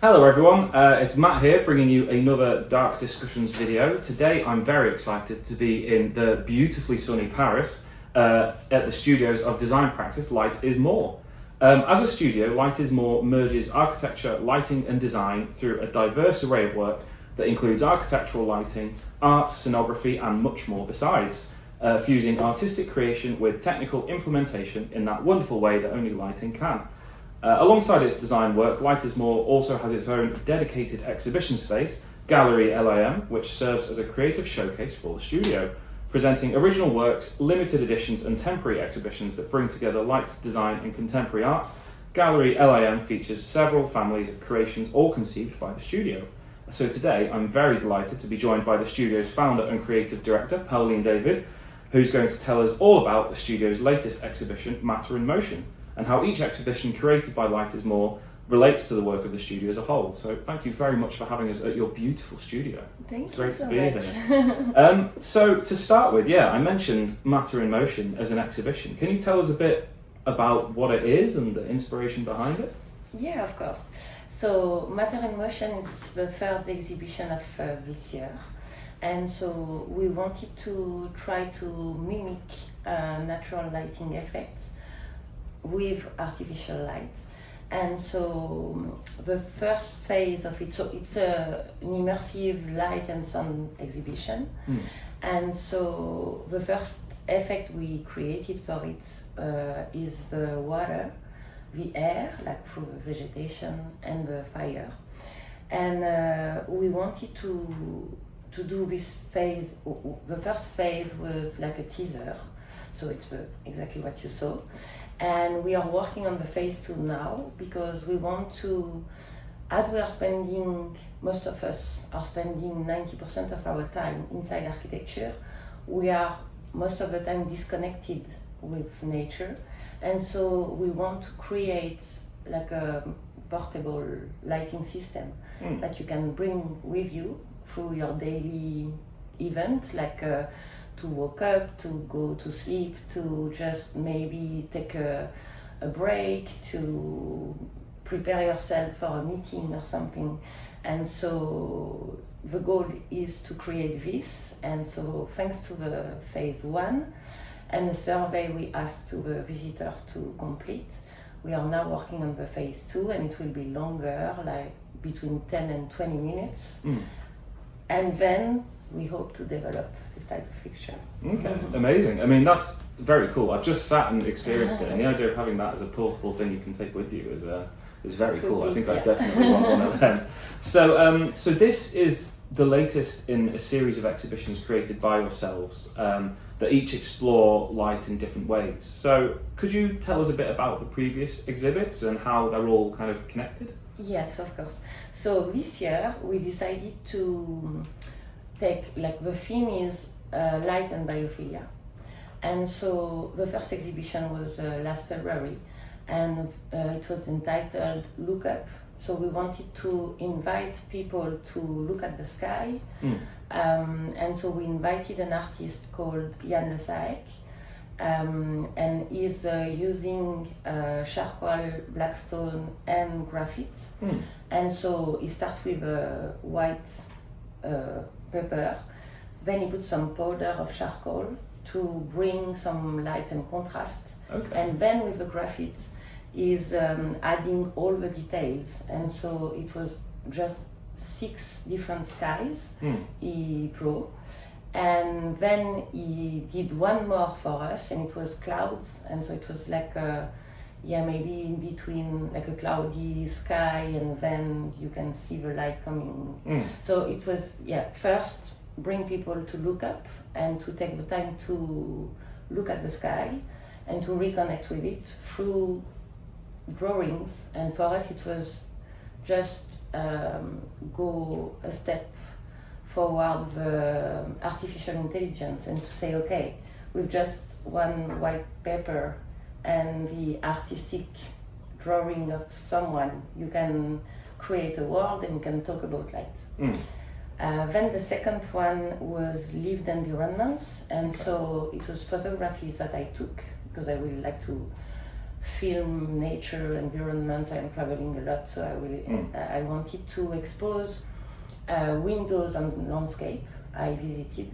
Hello everyone, it's Matt here bringing you another Dark Discussions video. Today I'm very excited to be in the beautifully sunny Paris at the studios of design practice Light is More. As a studio, Light is More merges architecture, lighting and design through a diverse array of work that includes architectural lighting, art, scenography and much more besides, fusing artistic creation with technical implementation in that wonderful way that only lighting can. Alongside its design work, Light is More also has its own dedicated exhibition space, Galerie LiM, which serves as a creative showcase for the studio, presenting original works, limited editions and temporary exhibitions that bring together light, design and contemporary art. Galerie LiM features several families of creations all conceived by the studio. So today I'm very delighted to be joined by the studio's founder and creative director, Pauline David, who's going to tell us all about the studio's latest exhibition, Matter in Motion, and how each exhibition created by Light is More relates to the work of the studio as a whole. So thank you very much for having us at your beautiful studio. Thank it's great you so to be much. here. So to start with, I mentioned Matter in Motion as an exhibition. Can you tell us a bit about what it is and the inspiration behind it? Yeah, of course. So Matter in Motion is the third exhibition of this year. And so we wanted to try to mimic natural lighting effects with artificial lights. And so the first phase of it, so it's an immersive light and sound exhibition. And so the first effect we created for it is the water, the air, like through the vegetation and the fire. And we wanted to do this phase. The first phase was like a teaser, so it's exactly what you saw. And we are working on the phase 2 now because we want to, as we are spending, most of us are spending 90% of our time inside architecture, we are most of the time disconnected with nature. And so we want to create like a portable lighting system that you can bring with you through your daily event, like to wake up, to go to sleep, to just maybe take a break, to prepare yourself for a meeting or something. And so the goal is to create this. And so thanks to the phase 1 and the survey we asked to the visitor to complete, we are now working on the phase 2, and it will be longer, like between 10 and 20 minutes. And then we hope to develop this type of fixture. Okay, amazing. I mean, that's very cool. I've just sat and experienced it, and the idea of having that as a portable thing you can take with you is very cool. I think I definitely want one of them. So, so this is the latest in a series of exhibitions created by yourselves that each explore light in different ways. So, could you tell us a bit about the previous exhibits and how they're all kind of connected? Yes, of course. So this year we decided to take, like, the theme is light and biophilia. And so the first exhibition was last February, and it was entitled Look Up. So we wanted to invite people to look at the sky. And so we invited an artist called Jan Le, and he's using charcoal, blackstone and graphite. And so he starts with a white paper, then he puts some powder of charcoal to bring some light and contrast. And then with the graphite he's adding all the details, and so it was just 6 different skies he drew. And then he did one more for us, and it was clouds, and so it was like maybe in between, like a cloudy sky, and then you can see the light coming. So it was, first bring people to look up and to take the time to look at the sky and to reconnect with it through drawings. And for us it was just go a step forward the artificial intelligence and to say, okay, with just one white paper and the artistic drawing of someone, you can create a world and you can talk about light. Then the second one was lived environments, and so it was photographies that I took because I really like to film, nature, environment. I'm traveling a lot, so I wanted to expose windows and landscape I visited.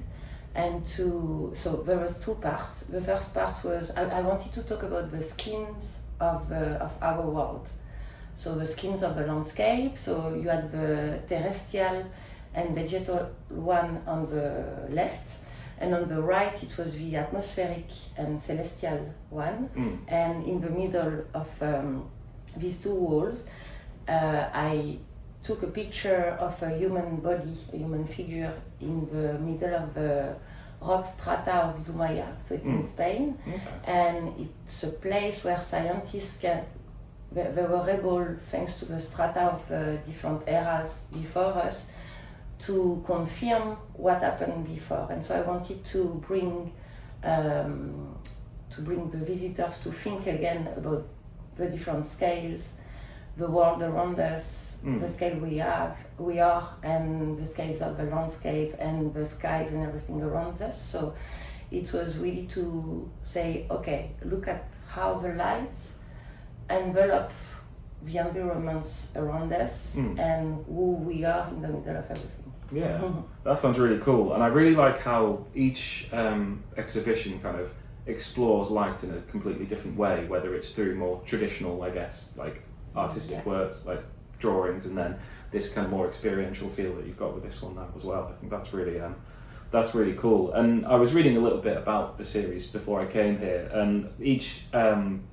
And so there was two parts. The first part was I wanted to talk about the skins of our world. So the skins of the landscape. So you had the terrestrial and vegetal one on the left, and on the right it was the atmospheric and celestial one. And in the middle of these two walls, I took a picture of a human body, a human figure in the middle of the rock strata of Zumaya. So it's in Spain, and it's a place where scientists they were able, thanks to the strata of different eras before us, to confirm what happened before. And so I wanted to bring the visitors to think again about the different scales, the world around us, the scale we are, and the scales of the landscape and the skies and everything around us. So it was really to say, okay, look at how the lights envelop the environments around us and who we are in the middle of everything. Yeah, that sounds really cool. And I really like how each exhibition kind of explores light in a completely different way, whether it's through more traditional, I guess, like artistic works, like drawings, and then this kind of more experiential feel that you've got with this one now as well. I think that's really cool. And I was reading a little bit about the series before I came here, and each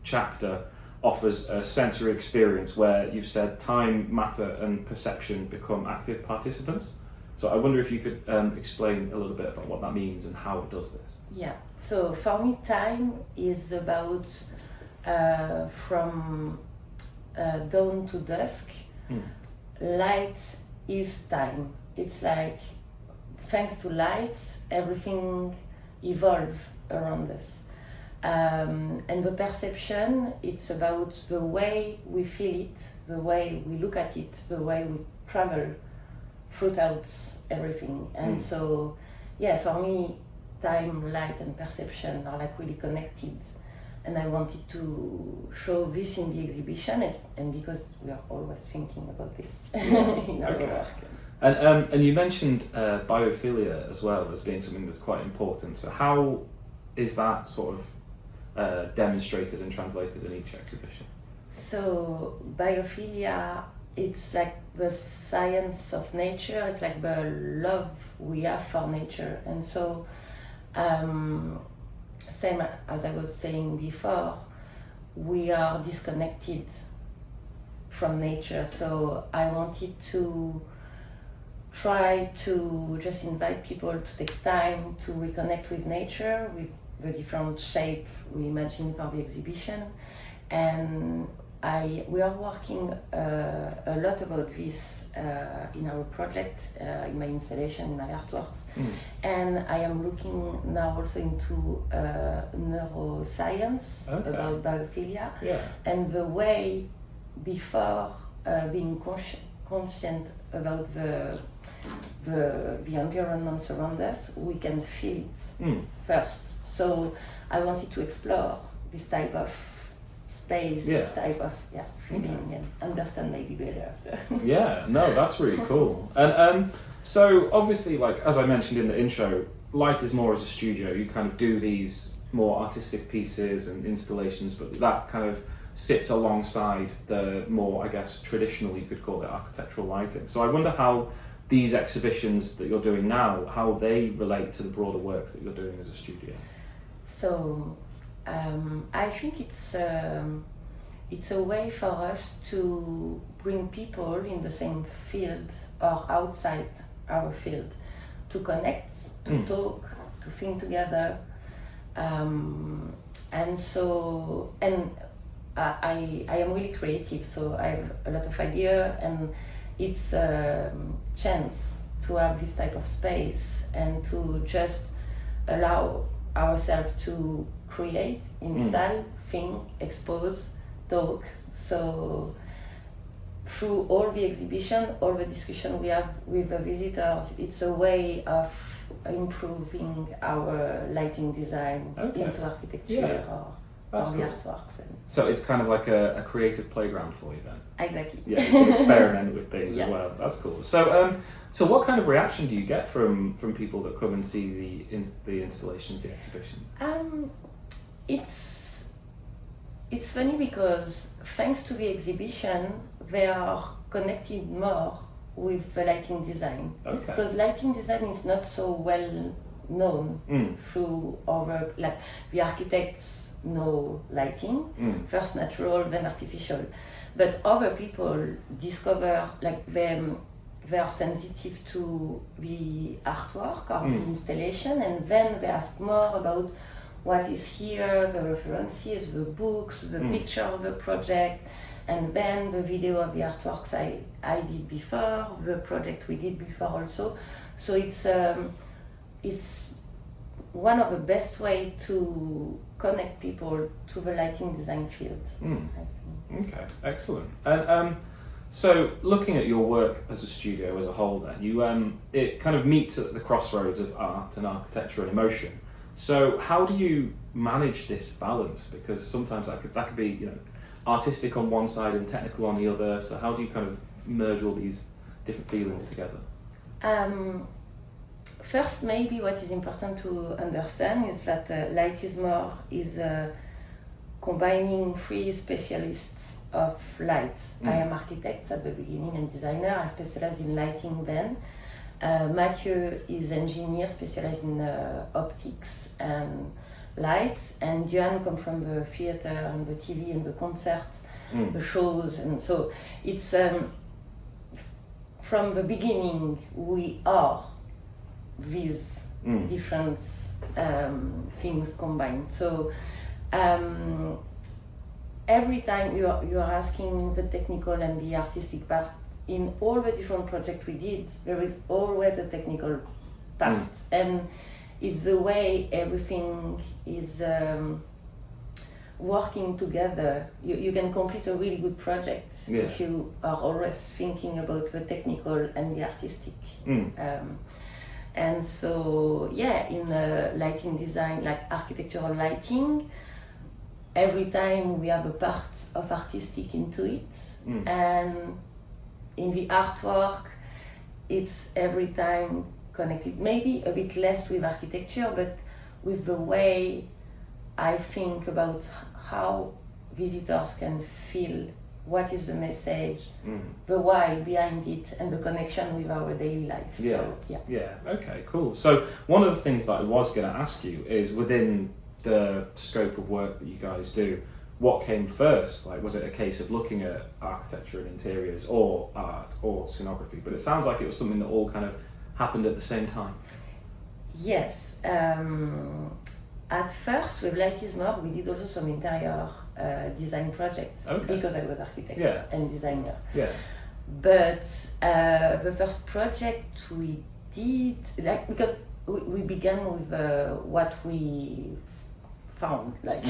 chapter offers a sensory experience where you've said time, matter, and perception become active participants. So I wonder if you could explain a little bit about what that means and how it does this. Yeah, so for me time is about from dawn to dusk. Light is time. It's like, thanks to light, everything evolves around us. And the perception, it's about the way we feel it, the way we look at it, the way we travel throughout everything. And so, yeah, for me, time, light, and perception are like really connected. And I wanted to show this in the exhibition, and because we are always thinking about this in our work. And you mentioned biophilia as well as being something that's quite important. So how is that sort of demonstrated and translated in each exhibition? So biophilia, it's like the science of nature. It's like the love we have for nature. And so same as I was saying before, we are disconnected from nature. So I wanted to try to just invite people to take time to reconnect with nature, with the different shape we imagine for the exhibition. And we are working a lot about this in our project, in my installation, in my artwork. And I am looking now also into neuroscience about biophilia, and the way before being conscient about the environment around us, we can feel it first. So I wanted to explore this type of space, this type of feeling, and understand maybe better after. Yeah, no, that's really cool. And so obviously, like as I mentioned in the intro, Light is more as a studio. You kind of do these more artistic pieces and installations, but that kind of sits alongside the more, I guess, traditional, you could call it, architectural lighting. So I wonder how these exhibitions that you're doing now, how they relate to the broader work that you're doing as a studio. So I think it's a way for us to bring people in the same field or outside our field to connect, to talk, to think together. And so, and I am really creative, so I have a lot of ideas, and it's a chance to have this type of space and to just allow ourselves to create, install, think, expose, talk. So through all the exhibition, all the discussion we have with the visitors, it's a way of improving our lighting design into architecture or That's for cool. the artworks. And So it's kind of like a creative playground for you then. exactly. Yeah, you can experiment with things Yeah. as well. That's cool. So what kind of reaction do you get from people that come and see the installations, the exhibition? It's funny because thanks to the exhibition, they are connected more with the lighting design. Okay. Because lighting design is not so well known through other, like the architects know lighting, first natural, then artificial. But other people discover like they are sensitive to the artwork or the installation, and then they ask more about what is here, the references, the books, the picture of the project, and then the video of the artworks I did before, the project we did before also. So it's one of the best way to connect people to the lighting design field. I think. Okay, excellent. And so looking at your work as a studio as a whole then, you it kind of meets at the crossroads of art and architecture and emotion. So how do you manage this balance? Because sometimes that could be, you know, artistic on one side and technical on the other. So how do you kind of merge all these different feelings together? First, maybe what is important to understand is that Light is More is combining three specialists of lights. I am architect at the beginning and designer. I specialize in lighting then. Mathieu is engineer, specialized in optics and lights, and Diane comes from the theater and the TV and the concerts, the shows, and so it's from the beginning we are these different things combined. So every time you are asking the technical and the artistic part, in all the different projects we did, there is always a technical part, and it's the way everything is working together. You can complete a really good project if you are always thinking about the technical and the artistic. And so, in lighting design, like architectural lighting, every time we have a part of artistic into it, and in the artwork, it's every time connected, maybe a bit less with architecture, but with the way I think about how visitors can feel what is the message, the why behind it, and the connection with our daily life. So, Okay, cool. So one of the things that I was going to ask you is, within the scope of work that you guys do, what came first? Like, was it a case of looking at architecture and interiors, or art, or scenography? But it sounds like it was something that all kind of happened at the same time. Yes. At first, with Light is More, we did also some interior design projects, because I was architect and designer. Yeah. But the first project we did, like, because we began with what we found, like.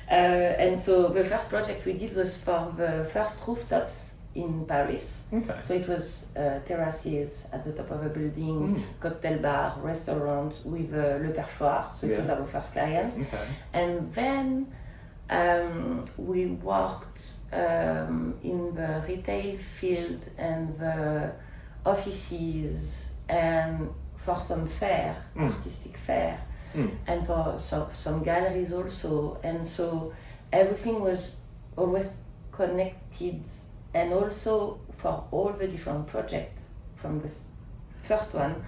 And so the first project we did was for the first rooftops in Paris. Okay. So it was terraces at the top of a building, cocktail bar, restaurant with Le Perchoir. So it was our first client. Okay. And then we worked in the retail field and the offices, and for some fair, artistic fair. And for some galleries also, and so everything was always connected. And also for all the different projects, from the first one,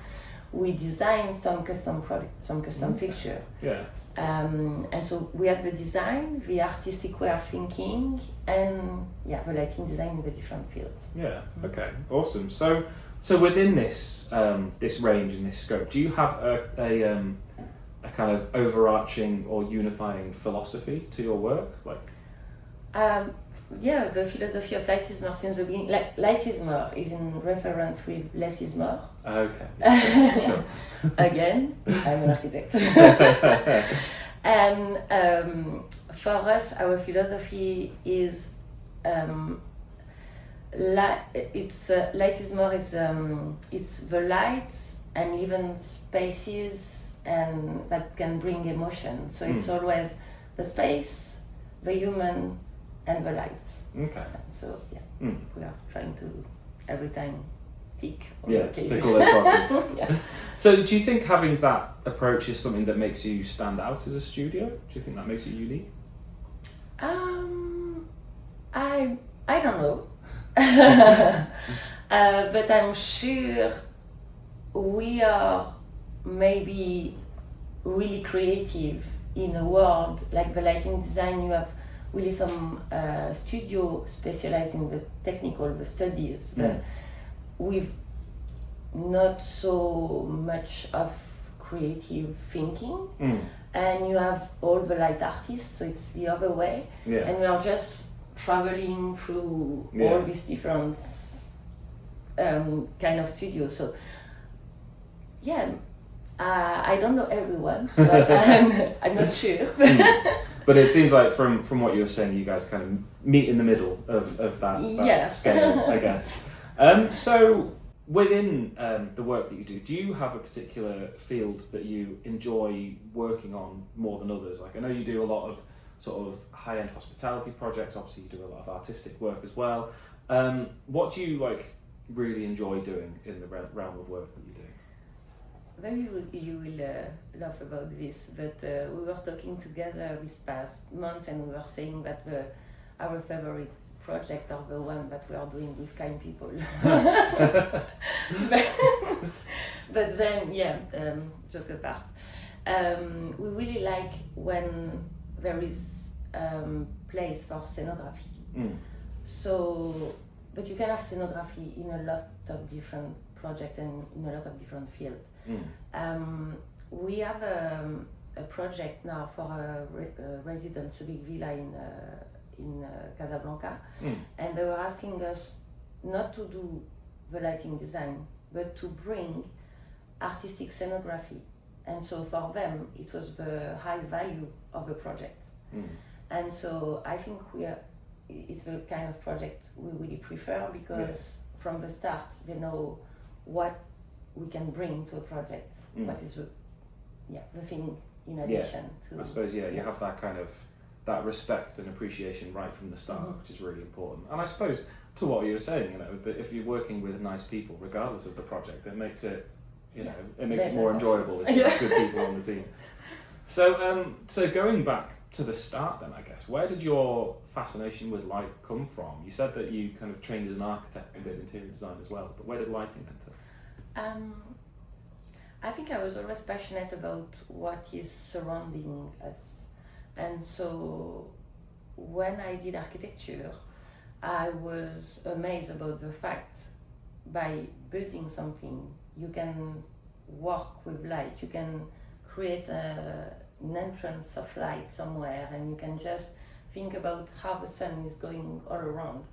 we designed some custom product, some custom fixture. Yeah. And so we had the design, the artistic way of thinking, and the lighting design in the different fields. Yeah. Okay. Awesome. So within this this range and this scope, do you have a kind of overarching or unifying philosophy to your work, like? The philosophy of Light is More since the beginning. Like, Light is More is in reference with less is more. Okay. Sure. Again, I'm an architect. And for us, our philosophy is Light is More. It's the light and even spaces and that can bring emotion. So it's always the space, the human, and the light. Okay. So yeah, Mm. we are trying to every time tick all Yeah, the cases. tick all those boxes. Yeah. So do you think having that approach is something that makes you stand out as a studio? Do you think that makes you unique? I don't know. But I'm sure we are maybe really creative in a world like the lighting design. You have really some studio specialized in the technical, the studies, but with not so much of creative thinking. And you have all the light artists, so it's the other way. Yeah. And we are just traveling through Yeah. all these different kind of studios. So yeah, I don't know everyone, but I'm not sure. But it seems like from what you were saying, you guys kind of meet in the middle of that Yeah. scale, I guess. So within the work that you do you have a particular field that you enjoy working on more than others? Like I know you do a lot of sort of high-end hospitality projects, obviously you do a lot of artistic work as well. What do you like really enjoy doing in the realm of work that you do? Maybe you will laugh about this, but we were talking together this past month and we were saying that our favorite project are the one that we are doing with kind people. but then, yeah, joke apart. We really like when there is place for scenography. So, but you can have scenography in a lot of different projects and in a lot of different fields. We have a project now for a residence, a big villa in Casablanca, and they were asking us not to do the lighting design, but to bring artistic scenography. And so for them, it was the high value of the project. And so I think it's the kind of project we really prefer because from the start they know what we can bring to a project, what is the thing in addition to. I suppose you have that kind of that respect and appreciation right from the start, which is really important. And I suppose to what you were saying, that if you're working with nice people, regardless of the project, it makes it it makes it more enjoyable if you have good people on the team. So going back to the start then, I guess, where did your fascination with light come from? You said that you kind of trained as an architect and did interior design as well, but where did lighting enter? I think I was always passionate about what is surrounding us. And so when I did architecture, I was amazed about the fact by building something, you can work with light, you can create an entrance of light somewhere, and you can just think about how the sun is going all around.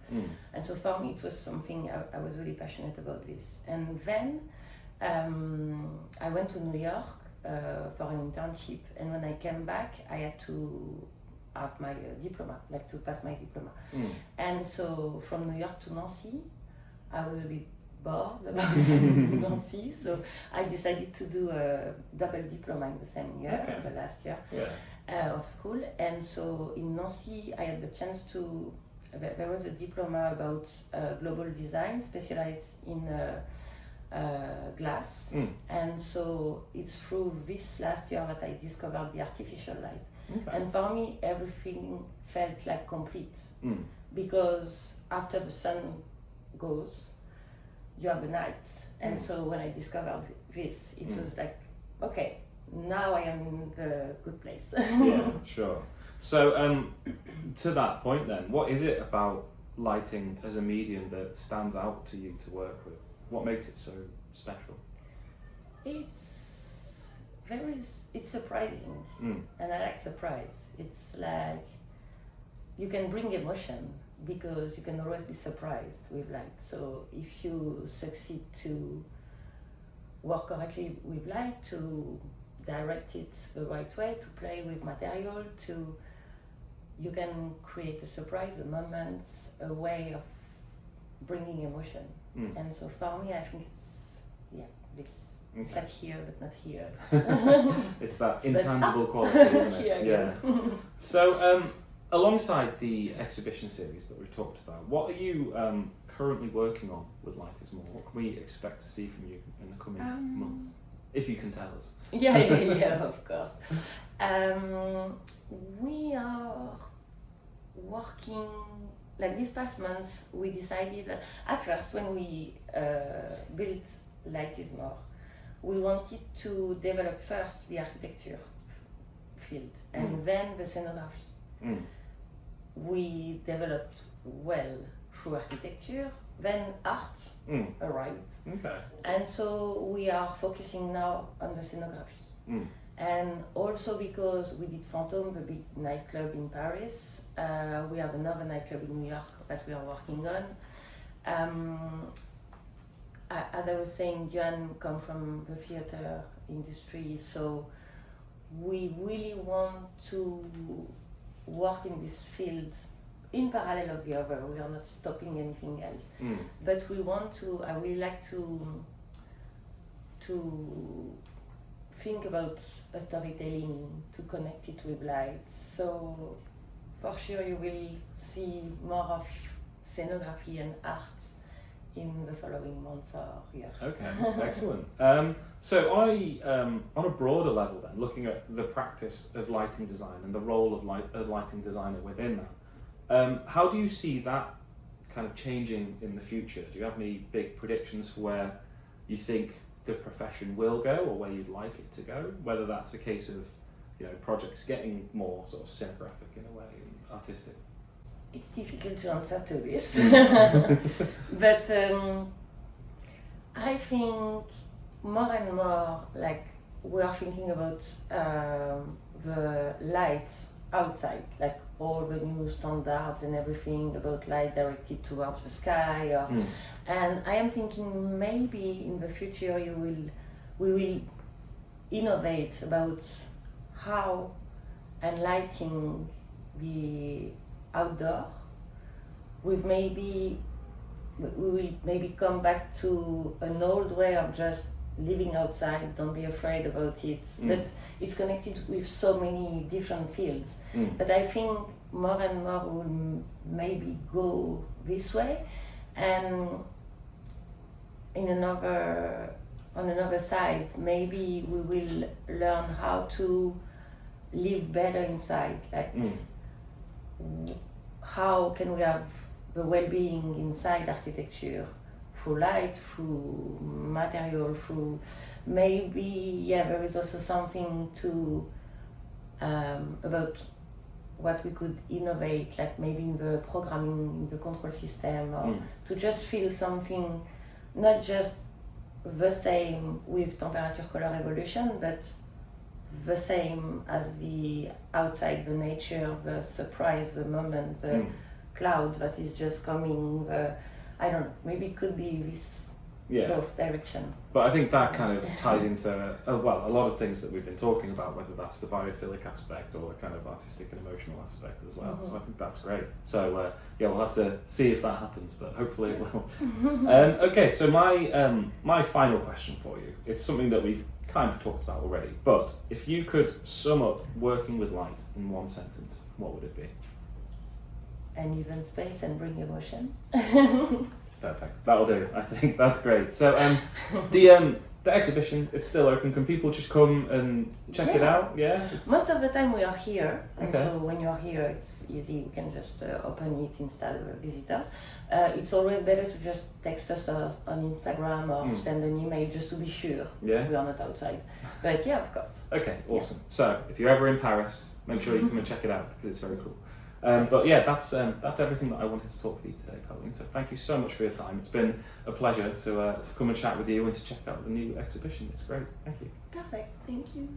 And so for me it was something I was really passionate about this. And then I went to New York for an internship, and when I came back I had to have my diploma, like to pass my diploma. And so from New York to Nancy, I was a bit bored about Nancy, so I decided to do a double diploma in the same year, the last year of school. And so in Nancy I had the chance to, there was a diploma about global design specialized in glass, and so it's through this last year that I discovered the artificial light. And for me everything felt like complete, because after the sun goes you have the night, and so when I discovered this it was like, okay, now I am in the good place. Yeah, sure. So to that point then, what is it about lighting as a medium that stands out to you to work with? What makes it so special? It's surprising, and I like surprise. It's like you can bring emotion because you can always be surprised with light. So if you succeed to work correctly with light, to direct it the right way, to play with material, you can create a surprise, a moment, a way of bringing emotion. And so for me I think it's this. It's like here, but not here. It's that intangible quality, isn't it? Here, Yeah. So, alongside the exhibition series that we've talked about, what are you currently working on with Light is More? What can we expect to see from you in the coming months? If you can tell us. Yeah, of course. We are working, like this past month, we decided that at first when we built Light is More, we wanted to develop first the architecture field and then the scenography. We developed well through architecture, then art arrived. Okay. And so we are focusing now on the scenography. And also because we did Phantom, the big nightclub in Paris, we have another nightclub in New York that we are working on. As I was saying, Johan comes from the theater industry, so we really want to work in this field in parallel of the other. We are not stopping anything else, but we want to. I really like to think about a storytelling to connect it with light. So for sure you will see more of scenography and art in the following months or year. Okay, excellent. So on a broader level then, looking at the practice of lighting design and the role of a lighting designer within that, how do you see that kind of changing in the future? Do you have any big predictions for where you think the profession will go or where you'd like it to go? Whether that's a case of, projects getting more sort of cinematographic in a way and artistic? It's difficult to answer to this, but I think more and more, like, we are thinking about the light outside, like all the new standards and everything about light directed towards the sky. And I am thinking maybe in the future we will innovate about how enlightening the outdoor with we will maybe come back to an old way of just living outside, don't be afraid about it, but it's connected with so many different fields. But I think more and more will maybe go this way, and on another side maybe we will learn how to live better inside, like how can we have the well-being inside architecture through light, through material, through maybe there is also something to about what we could innovate, like maybe in the programming, in the control system, or to just feel something not just the same with temperature, color, evolution, but the same as the outside, the nature, the surprise, the moment, the cloud that is just coming, I don't know, maybe it could be this both direction. But I think that kind of ties into a lot of things that we've been talking about, whether that's the biophilic aspect or the kind of artistic and emotional aspect as well. So I think that's great. So we'll have to see if that happens, but hopefully it will. Okay, so my final question for you, it's something that we've kind of talked about already, but if you could sum up working with light in one sentence, what would it be? An even space and bring emotion. Perfect. That'll do. I think that's great. So the exhibition, it's still open. Can people just come and check it out? Yeah. Most of the time we are here, and Okay. so when you are here, it's easy. You can just open it, install a visitor. It's always better to just text us on Instagram or send an email just to be sure we are not outside. But yeah, of course. Okay. Awesome. So if you're ever in Paris, make sure you come and check it out because it's very cool. But yeah, that's everything that I wanted to talk with you today, Pauline. So thank you so much for your time. It's been a pleasure to come and chat with you and to check out the new exhibition. It's great. Thank you. Perfect. Thank you.